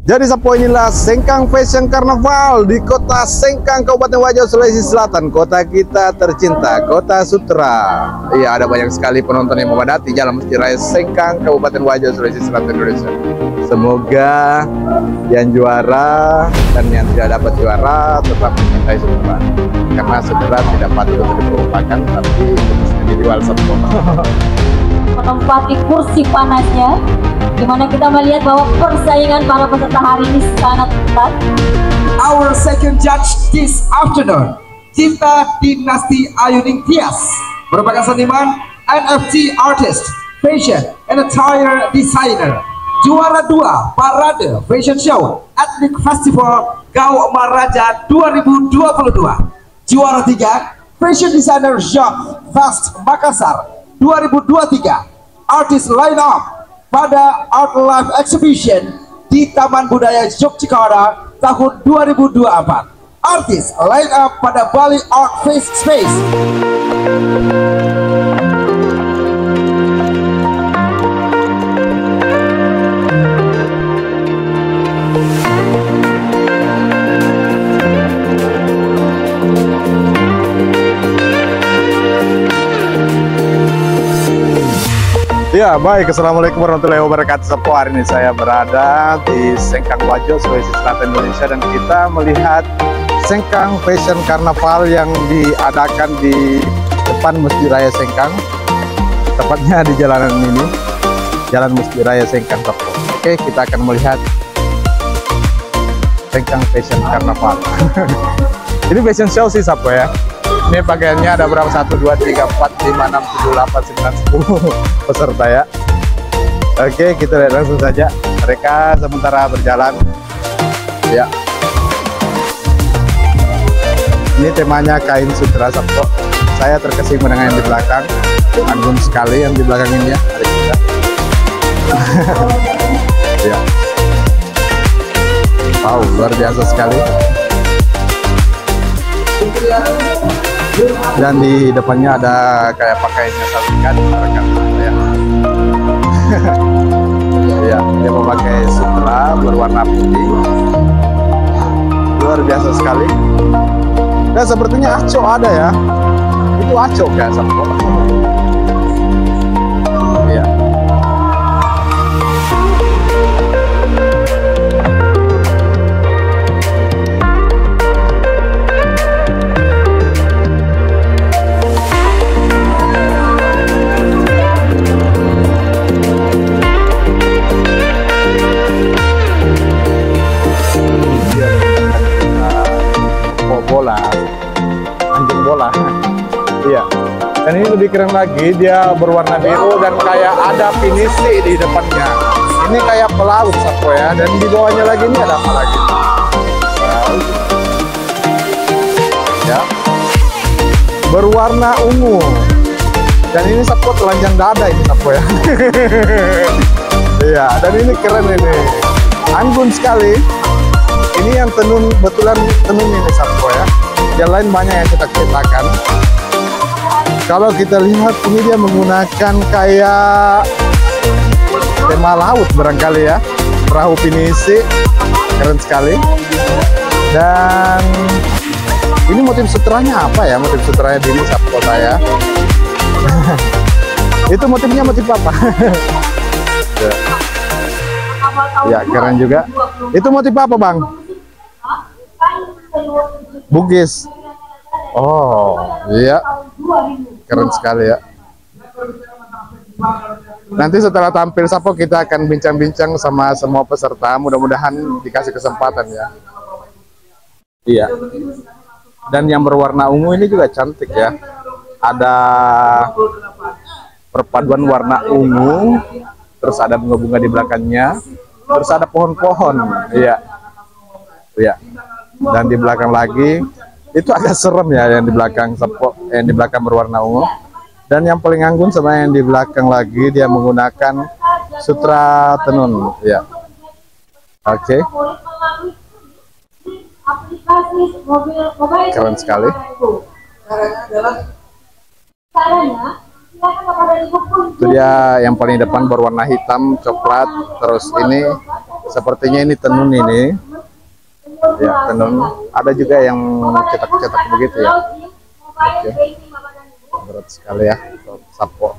Jadi Sapo, inilah Sengkang Fashion Carnaval di kota Sengkang, Kabupaten Wajo, Sulawesi Selatan, kota kita tercinta, kota Sutra. Iya, ada banyak sekali penonton yang memadati Jalan Masjid Raya Sengkang, Kabupaten Wajo, Sulawesi Selatan, Indonesia. Semoga yang juara dan yang tidak dapat juara tetap mencintai Sutra, karena Sutra tidak patut untuk diperlupakan, tapi mesti dijual Sapo. Menempati kursi panasnya, dimana kita melihat bahwa persaingan para peserta hari ini sangat ketat. Our second judge this afternoon, Cinta Dinasti Ayuning Tias, merupakan seniman, NFT artist, fashion and attire designer. Juara 2 Parade Fashion Show Ethnic Festival Gau Maraja 2022. Juara 3 Fashion Designer Jacques Fast Makassar 2023. Artis line up pada Art Live Exhibition di Taman Budaya Yogyakarta tahun 2024. Artis line up pada Bali Art Face Space. Ya, baik. Assalamualaikum warahmatullahi wabarakatuh. Sapo, hari ini saya berada di Sengkang Wajo, Sulawesi Selatan, Indonesia, dan kita melihat Sengkang Fashion Carnaval yang diadakan di depan Masjid Raya Sengkang, tepatnya di jalanan ini, Jalan Masjid Raya Sengkang, Sapo. Oke, kita akan melihat Sengkang Fashion Carnaval. Ini fashion show sih, Sapo, ya. Ini pakaiannya ada berapa? 1, 2, 3, 4, 5, 6, 7, 8, 9, 10 peserta ya. Oke, kita lihat langsung saja. Mereka sementara berjalan ya. Ini temanya kain sutra, Sapo. Saya terkesima dengan yang di belakang. Anggun sekali yang di belakang ini ya. Ada kita. Ya. Wow, luar biasa sekali. Dan di depannya ada kayak pakaiannya salingan rekan ya. Ya, dia memakai sutra berwarna putih, luar biasa sekali. Dan sepertinya aco ada ya, itu aco ya, Sapo. Ya. Bola, anjing bola. Iya. Dan ini lebih keren lagi, dia berwarna biru dan kayak ada pinisi di depannya. Ini kayak pelaut, Sapo, ya. Dan di bawahnya lagi ini ada apa lagi? Wow. Ya. Berwarna ungu. Dan ini, Sapo, telanjang dada ini, Sapo, ya. Iya, dan ini keren ini. Anggun sekali. Ini yang tenun, betulan tenun ini, Sapo, ya. Yang lain banyak yang kita ciptakan. Kalau kita lihat ini dia menggunakan kayak tema laut barangkali ya. Perahu pinisi, keren sekali. Dan ini motif sutranya apa ya? Motif sutranya di ini, Sapo, saya. Itu motifnya motif apa? Ya, keren juga. Itu motif apa, Bang? Bugis. Oh, iya. Keren sekali ya. Nanti setelah tampil, Sapo, kita akan bincang-bincang sama semua peserta. Mudah-mudahan dikasih kesempatan ya. Iya. Dan yang berwarna ungu ini juga cantik ya. Ada perpaduan warna ungu, terus ada bunga-bunga di belakangnya, terus ada pohon-pohon. Iya. Iya. Dan di belakang lagi itu agak serem ya, yang di belakang, Sapo, yang di belakang berwarna ungu. Dan yang paling anggun sama yang di belakang lagi, dia menggunakan sutra tenun ya. Oke. Keren sekali. Itu dia yang paling depan berwarna hitam coklat, terus ini Sepertinya ini tenun ini. Ya, tenun. Ada juga yang cetak-cetak begitu ya. Oke. Berat sekali ya, sapo.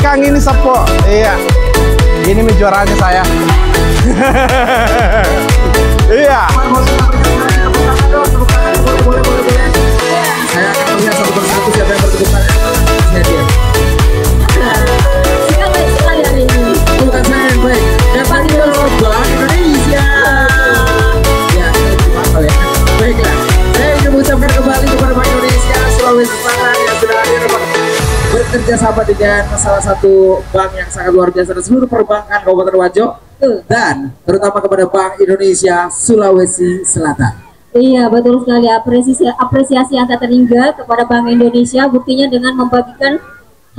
belakang ini Sapo. Iya. Ini juaranya saya. Iya. Saya akan melihat satu persatu siapa yang bertepuk tangan. Saya dia. Kita baik sekali hari ini. Bukan saya yang baik. Dapat Bank Indonesia. Ya, apa ya? Baiklah. Saya ingin mengucapkan kembali kepada Bank Indonesia Sulawesi Selatan yang sudah hadir bekerja sama dengan salah satu bank yang sangat luar biasa dan seluruh perbankan Kabupaten Wajo dan terutama kepada Bank Indonesia Sulawesi Selatan. Iya, betul sekali. Apresiasi yang tak terhingga kepada Bank Indonesia, buktinya dengan membagikan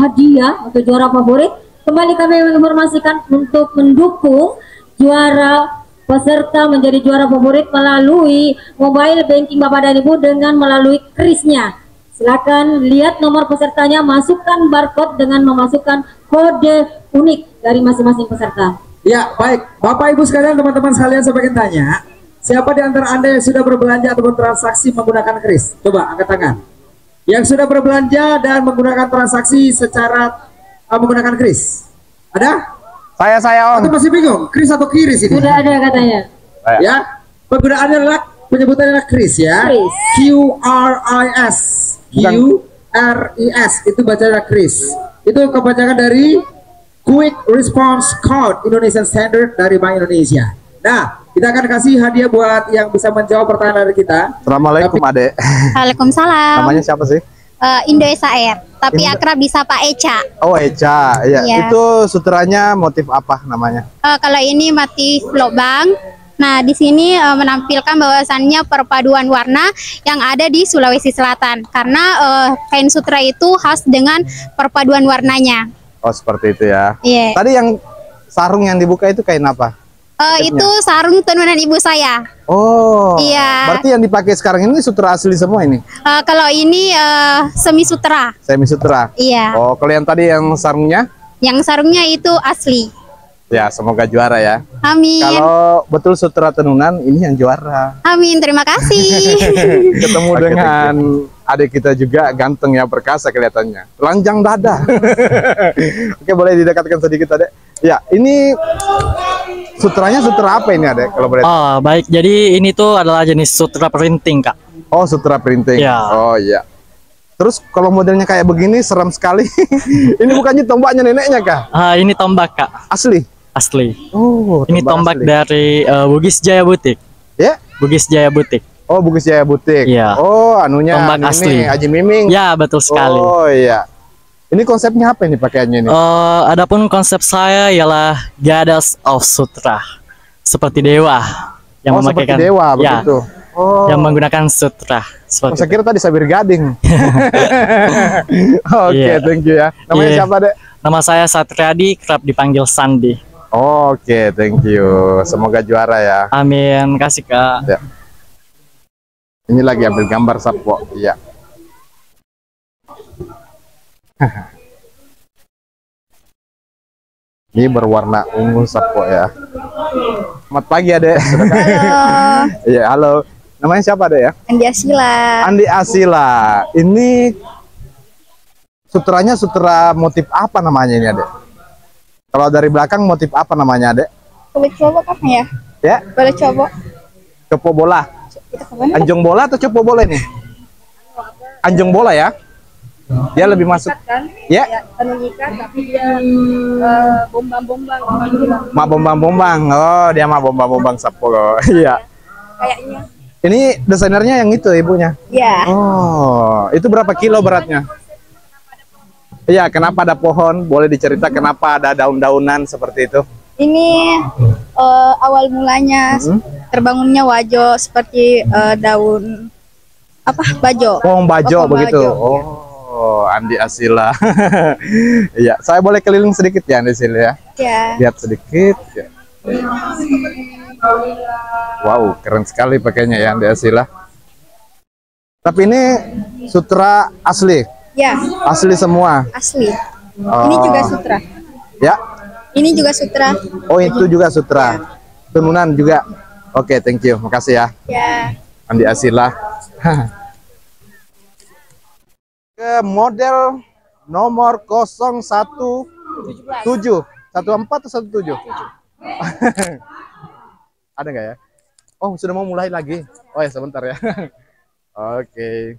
hadiah untuk juara favorit. Kembali kami menginformasikan untuk mendukung juara peserta menjadi juara favorit melalui mobile banking Bapak dan Ibu dengan melalui krisnya. Silakan lihat nomor pesertanya, masukkan barcode dengan memasukkan kode unik dari masing-masing peserta. Ya, baik. Bapak Ibu sekalian, teman-teman sekalian, saya ingin tanya, siapa di antara Anda yang sudah berbelanja ataupun transaksi menggunakan kris? Coba angkat tangan. Yang sudah berbelanja dan menggunakan transaksi secara menggunakan kris. Ada? Saya Om. Atau masih bingung? Kris atau kiris ini? Sudah ada katanya. Ya, penggunaannya adalah penyebutannya adalah kris ya. Kris. QRIS. QRIS itu bacanya kris. Itu kepanjangan dari Quick Response Code Indonesian Standard dari Bank Indonesia. Nah, kita akan kasih hadiah buat yang bisa menjawab pertanyaan dari kita. Assalamualaikum Adek. Waalaikumsalam. Namanya siapa sih? Indo Esaer, tapi akrab bisa Pak Eca. Oh Eca, iya. Iya. Itu sutranya motif apa namanya? Kalau ini motif lobang. Nah, di sini menampilkan bahwasannya perpaduan warna yang ada di Sulawesi Selatan. Karena kain sutra itu khas dengan perpaduan warnanya. Oh seperti itu ya. Iya. Tadi yang sarung yang dibuka itu kain apa? Itu sarung tenunan ibu saya. Oh. Iya. Berarti yang dipakai sekarang ini sutra asli semua ini? Kalau ini semi sutra. Semi sutra. Iya. Oh, kalau yang tadi yang sarungnya? Yang sarungnya itu asli. Ya, semoga juara ya. Amin. Kalau betul sutra tenunan, ini yang juara. Amin, terima kasih. Ketemu dengan adik kita juga, ganteng ya, perkasa kelihatannya. Telanjang dada. Oke, boleh didekatkan sedikit adek? Ya, ini sutranya sutra apa ini adek? Kalau boleh. Oh, baik. Jadi ini tuh adalah jenis sutra printing, Kak. Oh, sutra printing. Ya. Oh iya. Terus kalau modelnya kayak begini serem sekali. Ini bukannya tombaknya neneknya kah? Ini tombak, Kak. Asli. Asli. Oh, Ini tombak asli. dari Bugis Jaya Butik. Ya? Bugis Jaya Butik. Oh, Bugis Jaya Butik. Iya. Oh, anunya Tombak ini, asli. Haji Miming. Ya, betul sekali. Oh iya. Ini konsepnya apa ini pakaiannya ini? Adapun konsep saya ialah Goddess of Sutra. Seperti dewa yang seperti memakaikan dewa ya, begitu. Oh. yang menggunakan sutra. Oh, Seperti saya kira tadi sabir gading. Oke, Iya. thank you ya. Namanya Iya. siapa, Dek? Nama saya Satriadi, kerap dipanggil Sandi. Oke, thank you. Semoga juara ya. Amin, kasih Kak. Ya. Ini lagi ambil gambar Sapo. Iya. Ini berwarna ungu Sapo ya. Selamat pagi Adek. Iya, halo. Namanya siapa Adek ya? Andi Asila. Andi Asila. Ini sutranya sutra motif apa namanya ini Adek? Kalau dari belakang motif apa namanya Adek? Boleh coba kan ya? Ya, Boleh coba. copo bola. Kita kemana? Anjong bola atau copo bola ini? Anjong bola ya? Dia lebih masuk. Ya, Penunjukan tapi dia bombang-bombang. mak bombang-bombang. Oh, dia mak bombang-bombang Sapo. Iya. Kayaknya. Ini desainernya yang itu ibunya. Ya. Oh, itu berapa kilo beratnya? Iya, kenapa ada pohon? Boleh dicerita kenapa ada daun-daunan seperti itu? Ini awal mulanya terbangunnya Wajo seperti daun apa bajo. Pohon bajo Pohon begitu. bajo, Oh, Andi Asila. Iya, saya boleh keliling sedikit ya Andi Asila ya. Ya. Lihat sedikit. Ya. Wow, keren sekali pakainya ya Andi Asila. Tapi ini sutra asli, Ya, asli semua. asli. Oh. Ini juga sutra. Ya. Ini juga sutra. Oh, itu juga sutra. Tenunan juga. Oke, thank you. Makasih ya. Ya. Andi Asila. Ke model nomor 01 7. 14 atau 17? Ada nggak ya? Oh, sudah mau mulai lagi. Oh ya, sebentar ya. Oke.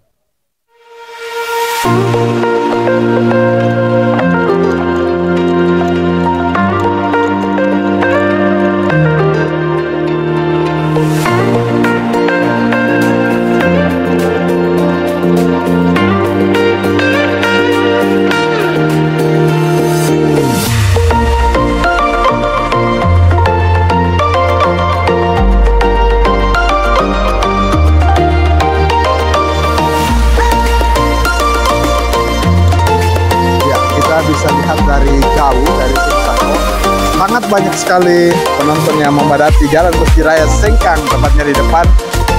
Bisa lihat dari jauh dari Singkang, sangat banyak sekali penonton yang memadati Jalan Masjid Raya Sengkang, tepatnya di depan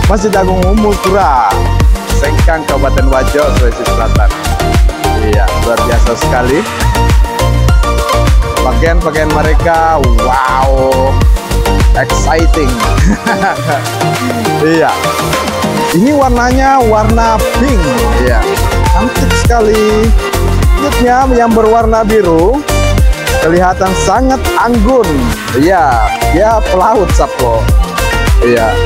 Masjid Agung Ummul Qura Sengkang, Kabupaten Wajo, Sulawesi Selatan. Iya, luar biasa sekali pakaian-pakaian mereka. Wow, exciting. Iya, ini warnanya warna pink. Iya, cantik sekali. Selanjutnya yang berwarna biru kelihatan sangat anggun. Iya, dia pelaut Sapo. Iya,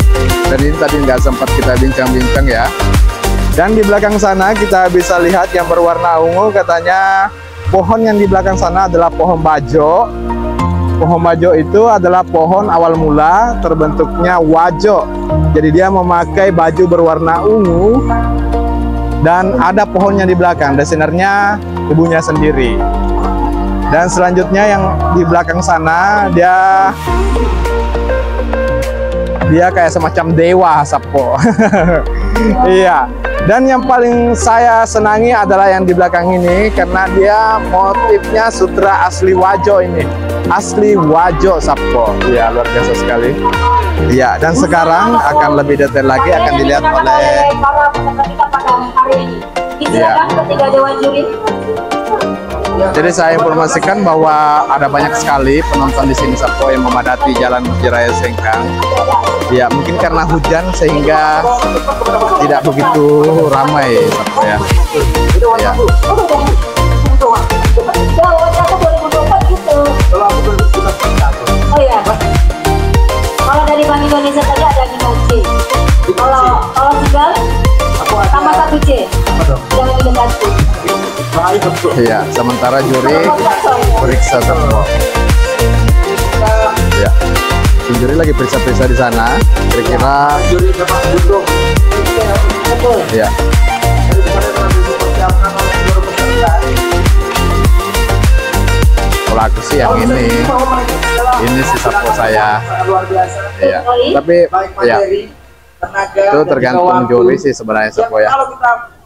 dan ini tadi nggak sempat kita bincang-bincang ya. Dan di belakang sana kita bisa lihat yang berwarna ungu, katanya pohon yang di belakang sana adalah pohon bajo. Pohon bajo itu adalah pohon awal mula terbentuknya wajo. Jadi dia memakai baju berwarna ungu. Dan ada pohonnya di belakang, desainnya ibunya sendiri. Dan selanjutnya yang di belakang sana dia kayak semacam dewa Sapo. Iya. Dan yang paling saya senangi adalah yang di belakang ini, karena dia motifnya sutra asli wajo ini. Asli wajo Sapo. Iya, luar biasa sekali. Iya, dan sekarang akan lebih detail lagi, akan dilihat oleh para peserta kita pada hari ini. Disilakan ketiga dewan juri. Jadi saya informasikan bahwa ada banyak sekali penonton di sini Sapo yang memadati Jalan Masjid Raya Sengkang. Ya, mungkin karena hujan sehingga tidak begitu ramai Sapo ya. Ya. Oh ya. Kalau dari Bank Indonesia tadi ada 5 C. Kalau tinggal tambah 1 C. Jangan mendekati. Iya, sementara juri periksa Sapo. Ya, juri lagi periksa-periksa di sana. Kira-kira. Ya. Kalau aku sih yang ini si Sapo saya. Iya. Tapi ya itu tergantung juri sih sebenarnya Sapo ya.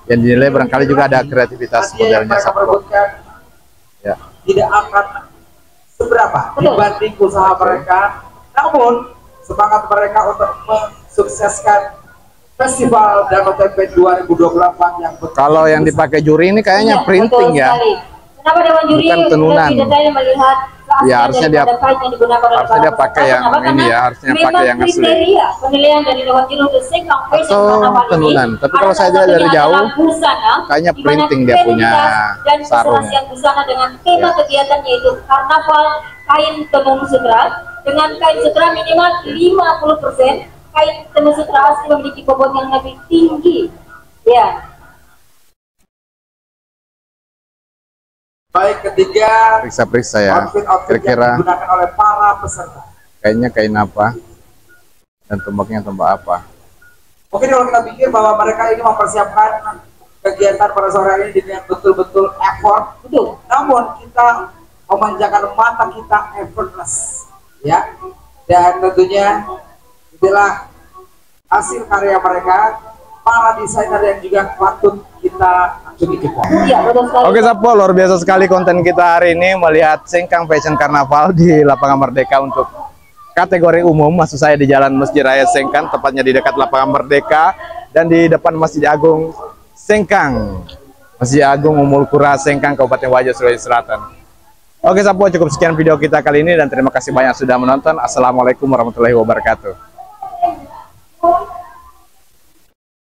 Yang dinilai barangkali juga ada kreativitas modelnya Sapo. Ya. Tidak akan seberapa dibanding usaha mereka, namun semangat mereka untuk mensukseskan Festival Danau Tempe 2024 yang betul. Kalau yang dipakai juri ini kayaknya printing ya. Kenapa dewan juri bukan tenunan. lebih detail melihat Ya harusnya dia pakai yang ini ya, harusnya pakai yang asli. Penilaian dari dewan juri untuk Sengkang Fashion Carnaval ini. Tenunan. Tapi kalau saya lihat dari jauh, kayaknya printing dia punya sarung. Dan busana dengan tema kegiatan yaitu karnaval kain tenun sutra dengan kain sutra minimal 50%. Kain tenun sutra asli memiliki bobot yang lebih tinggi. Ya. Baik, ketiga periksa ya, kira-kira digunakan oleh para peserta. Kayaknya kain apa dan tombaknya tombak apa. Oke, kalau kita pikir bahwa mereka ini mempersiapkan kegiatan pada sore ini dengan betul-betul effort, betul. Namun kita memanjakan mata kita effortless, ya. Dan tentunya itulah hasil karya mereka, para desainer yang juga patut kita acungi jempol. Oke Sapo, luar biasa sekali konten kita hari ini melihat Sengkang Fashion Carnaval di Lapangan Merdeka untuk kategori umum. Maksud saya di Jalan Masjid Raya Sengkang, tepatnya di dekat Lapangan Merdeka dan di depan Masjid Agung Sengkang, Masjid Agung Ummul Qura Sengkang, Kabupaten Wajo, Sulawesi Selatan. Oke Sapo, cukup sekian video kita kali ini dan terima kasih banyak sudah menonton. Assalamualaikum warahmatullahi wabarakatuh.